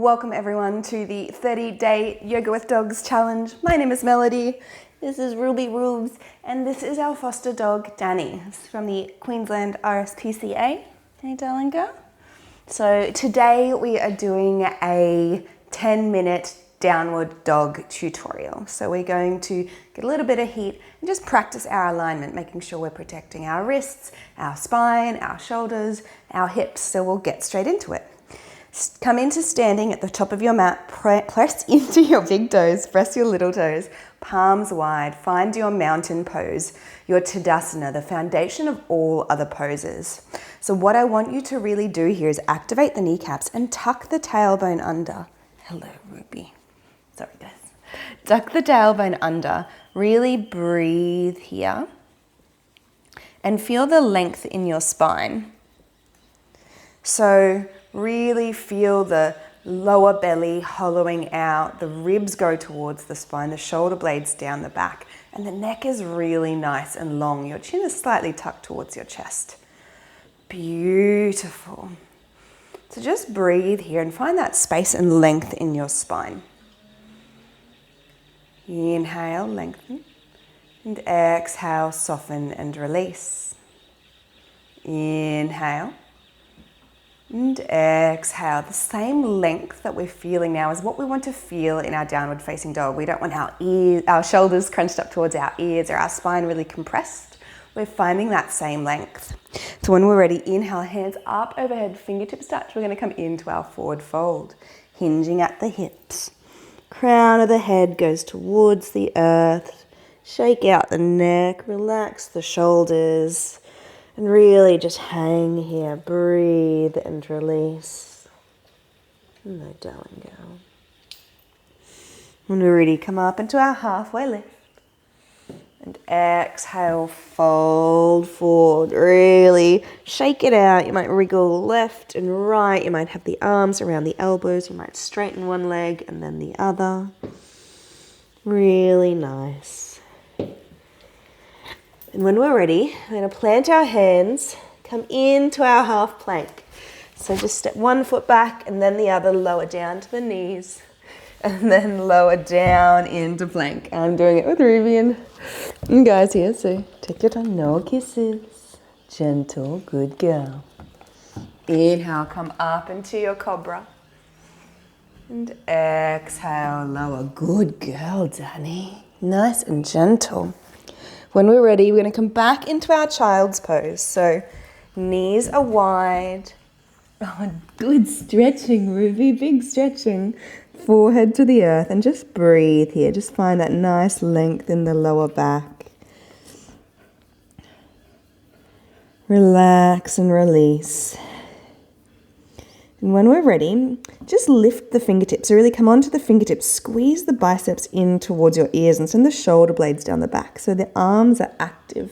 Welcome everyone to the 30-day Yoga with Dogs challenge. My name is Melody, this is Ruby Roobs, and this is our foster dog, Danny. It's from the Queensland RSPCA. Hey darling girl. So today we are doing a 10-minute downward dog tutorial. So we're going to get a little bit of heat and just practice our alignment, making sure we're protecting our wrists, our spine, our shoulders, our hips. So we'll get straight into it. Come into standing at the top of your mat, press into your big toes, press your little toes, palms wide, find your mountain pose, your Tadasana, the foundation of all other poses. So what I want you to really do here is activate the kneecaps and tuck the tailbone under. Hello, Ruby. Sorry, guys. Tuck the tailbone under, really breathe here and feel the length in your spine. So really feel the lower belly hollowing out, the ribs go towards the spine, the shoulder blades down the back, and the neck is really nice and long. Your chin is slightly tucked towards your chest. Beautiful. So just breathe here and find that space and length in your spine. Inhale, lengthen, and exhale, soften and release. Inhale. And exhale. The same length that we're feeling now is what we want to feel in our downward facing dog. We don't want our shoulders crunched up towards our ears or our spine really compressed. We're finding that same length. So when we're ready, inhale, hands up overhead, fingertips touch. We're going to come into our forward fold, hinging at the hips. Crown of the head goes towards the earth. Shake out the neck, relax the shoulders. And really just hang here, breathe and release. No, darling girl. When we're ready, come up into our halfway lift. And exhale, fold forward. Really shake it out. You might wriggle left and right. You might have the arms around the elbows. You might straighten one leg and then the other. Really nice. And when we're ready, we're going to plant our hands, come into our half plank. So just step one foot back and then the other, lower down to the knees. And then lower down into plank. I'm doing it with Ruby and guys here, so take your time, no kisses. Gentle, good girl. Inhale, come up into your cobra. And exhale, lower. Good girl, Danny. Nice and gentle. When we're ready, we're going to come back into our child's pose. So knees are wide. Oh, good stretching, Ruby, big stretching. Forehead to the earth and just breathe here. Just find that nice length in the lower back. Relax and release. And when we're ready, just lift the fingertips. So really come onto the fingertips, squeeze the biceps in towards your ears and send the shoulder blades down the back. So the arms are active.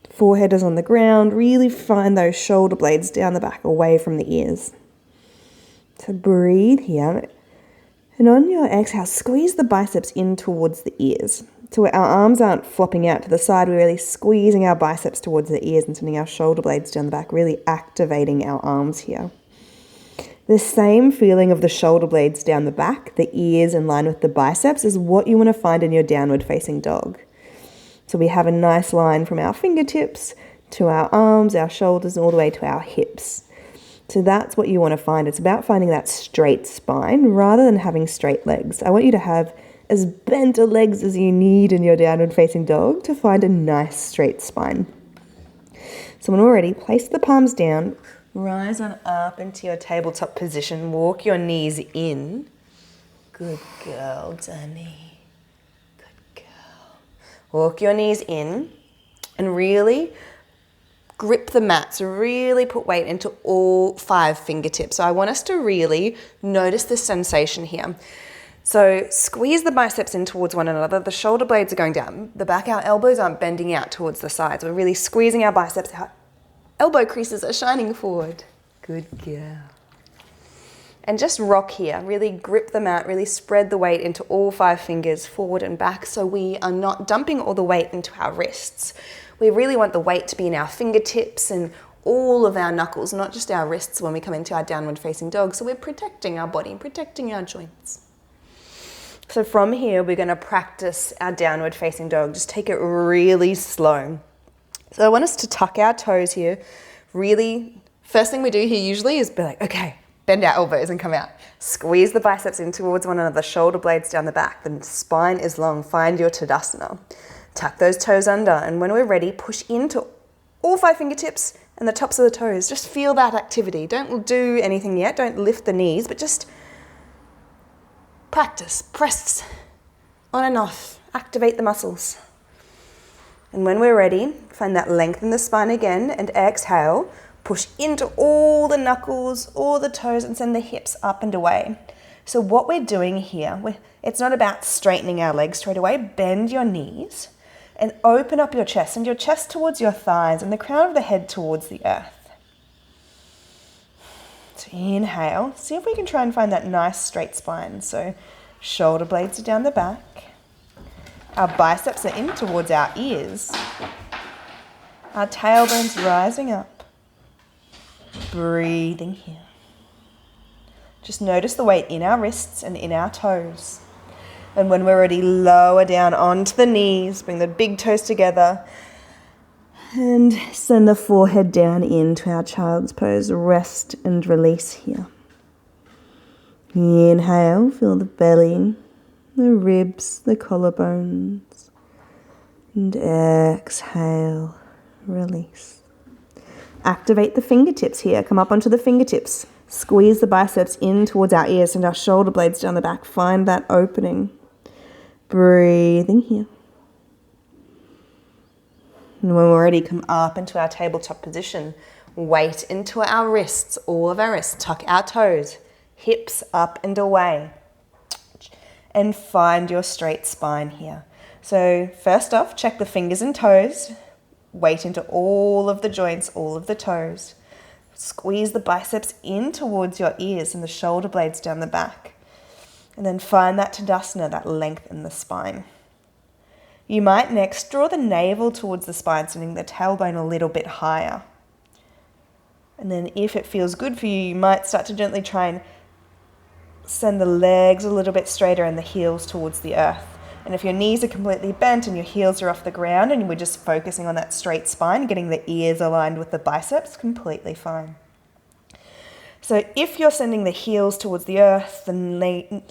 Forehead is on the ground. Really find those shoulder blades down the back, away from the ears. So breathe here. And on your exhale, squeeze the biceps in towards the ears. So our arms aren't flopping out to the side. We're really squeezing our biceps towards the ears and sending our shoulder blades down the back, really activating our arms here. The same feeling of the shoulder blades down the back, the ears in line with the biceps, is what you want to find in your downward facing dog. So we have a nice line from our fingertips to our arms, our shoulders, and all the way to our hips. So that's what you want to find. It's about finding that straight spine rather than having straight legs. I want you to have as bent a legs as you need in your downward facing dog to find a nice straight spine. So when we're ready, place the palms down, rise on up into your tabletop position, walk your knees in. Good girl, Danny. Good girl. Walk your knees in and really grip the mat. So really put weight into all 5 fingertips. So I want us to really notice this sensation here. So squeeze the biceps in towards one another. The shoulder blades are going down the back. Our elbows aren't bending out towards the sides. We're really squeezing our biceps out. Elbow creases are shining forward. Good girl. And just rock here. Really grip the mat. Really spread the weight into all 5 fingers, forward and back, so we are not dumping all the weight into our wrists. We really want the weight to be in our fingertips and all of our knuckles, not just our wrists when we come into our downward facing dog. So we're protecting our body, protecting our joints. So from here, we're going to practice our downward facing dog. Just take it really slow. So I want us to tuck our toes here. Really, first thing we do here usually is be like, okay, bend our elbows and come out. Squeeze the biceps in towards one another, shoulder blades down the back. The spine is long. Find your Tadasana. Tuck those toes under, and when we're ready, push into all 5 fingertips and the tops of the toes. Just feel that activity. Don't do anything yet. Don't lift the knees, but just practice. Press on and off. Activate the muscles. And when we're ready, find that length in the spine again, and exhale. Push into all the knuckles, all the toes, and send the hips up and away. So what we're doing here, it's not about straightening our legs straight away. Bend your knees and open up your chest, and your chest towards your thighs and the crown of the head towards the earth. So inhale. See if we can try and find that nice straight spine. So shoulder blades are down the back. Our biceps are in towards our ears. Our tailbone's rising up. Breathing here. Just notice the weight in our wrists and in our toes. And when we're ready, lower down onto the knees, bring the big toes together, and send the forehead down into our child's pose. Rest and release here. Inhale, feel the belly, the ribs, the collarbones. And exhale, release. Activate the fingertips here. Come up onto the fingertips. Squeeze the biceps in towards our ears and our shoulder blades down the back. Find that opening. Breathing here. And when we're ready, come up into our tabletop position. Weight into our wrists, all of our wrists. Tuck our toes. Hips up and away. And find your straight spine here. So first off, check the fingers and toes. Weight into all of the joints, all of the toes. Squeeze the biceps in towards your ears and the shoulder blades down the back. And then find that Tadasana, that length in the spine. You might next draw the navel towards the spine, sending the tailbone a little bit higher. And then if it feels good for you, you might start to gently try and send the legs a little bit straighter and the heels towards the earth. And if your knees are completely bent and your heels are off the ground and we're just focusing on that straight spine, getting the ears aligned with the biceps, completely fine. So if you're sending the heels towards the earth, the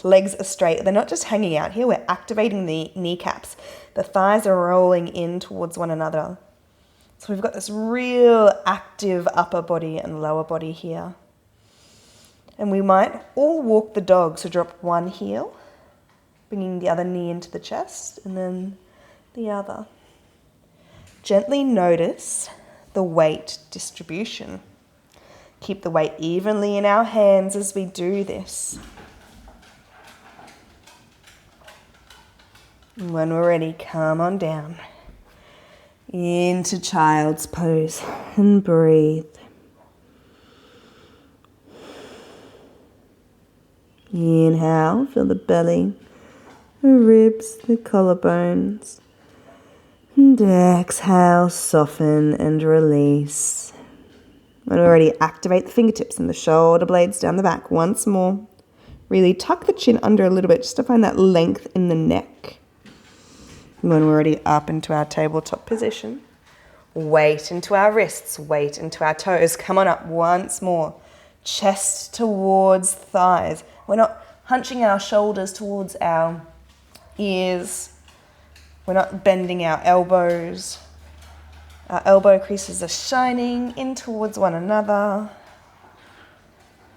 legs are straight. They're not just hanging out here, we're activating the kneecaps. The thighs are rolling in towards one another. So we've got this real active upper body and lower body here. And we might all walk the dog, so drop one heel, bringing the other knee into the chest, and then the other. Gently notice the weight distribution. Keep the weight evenly in our hands as we do this. And when we're ready, come on down into child's pose and breathe. Inhale, feel the belly, the ribs, the collarbones. And exhale, soften and release. When we're ready, activate the fingertips and the shoulder blades down the back. Once more. Really tuck the chin under a little bit just to find that length in the neck. And when we're ready, up into our tabletop position. Weight into our wrists, weight into our toes. Come on up once more. Chest towards thighs. We're not hunching our shoulders towards our ears. We're not bending our elbows. Our elbow creases are shining in towards one another.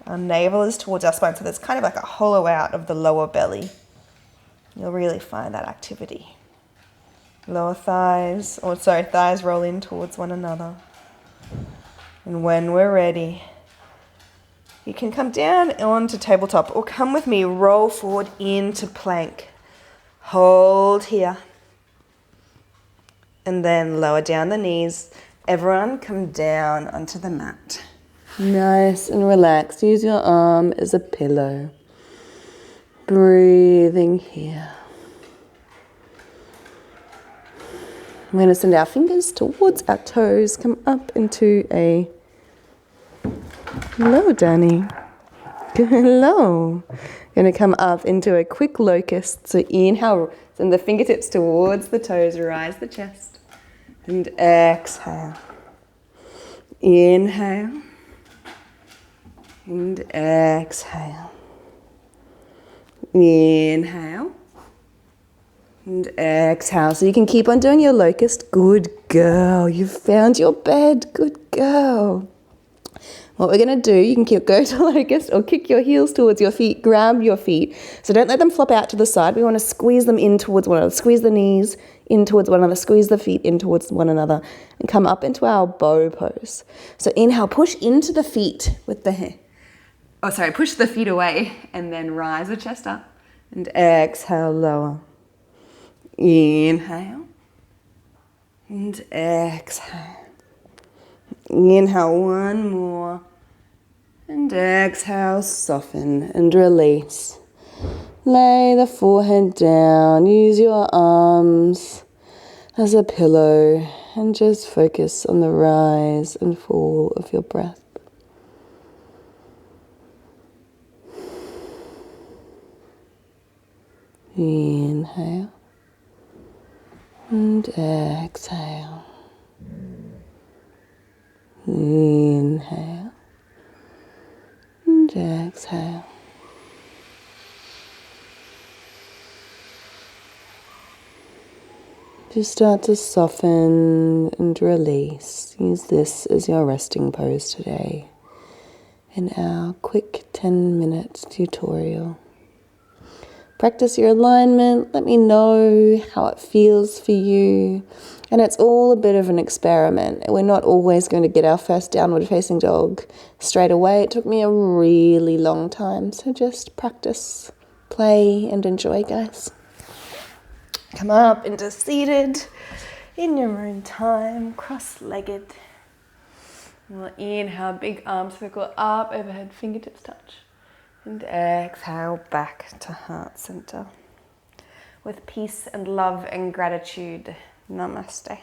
Our navel is towards our spine, so there's kind of like a hollow out of the lower belly. You'll really find that activity. Thighs roll in towards one another. And when we're ready, you can come down onto tabletop or come with me, roll forward into plank. Hold here. And then lower down the knees. Everyone come down onto the mat. Nice and relaxed. Use your arm as a pillow. Breathing here. We're going to send our fingers towards our toes. Come up into a Hello, Danny. Hello. Going to come up into a quick locust. So inhale, send the fingertips towards the toes, rise the chest. And exhale. Inhale. And exhale. Inhale. And exhale. So you can keep on doing your locust. Good girl. You've found your bed. Good girl. What we're going to do, you can go to locust or kick your heels towards your feet, grab your feet. So don't let them flop out to the side. We want to squeeze them in towards one another. Squeeze the knees in towards one another. Squeeze the feet in towards one another. And come up into our bow pose. So inhale, push into the feet with the hair. Oh, sorry, push the feet away and then rise the chest up. And exhale, lower. Inhale. And exhale. Inhale, one more. And exhale, soften and release. Lay the forehead down. Use your arms as a pillow and just focus on the rise and fall of your breath. Inhale and exhale. Inhale and exhale. Just start to soften and release. Use this as your resting pose today in our quick 10-minute tutorial. Practice your alignment. Let me know how it feels for you. And it's all a bit of an experiment. We're not always going to get our first downward facing dog straight away. It took me a really long time. So just practice, play, and enjoy, guys. Come up into seated in your own time, cross-legged. We'll inhale, big arm circle up, overhead, fingertips touch. And exhale back to heart center. With peace and love and gratitude, namaste.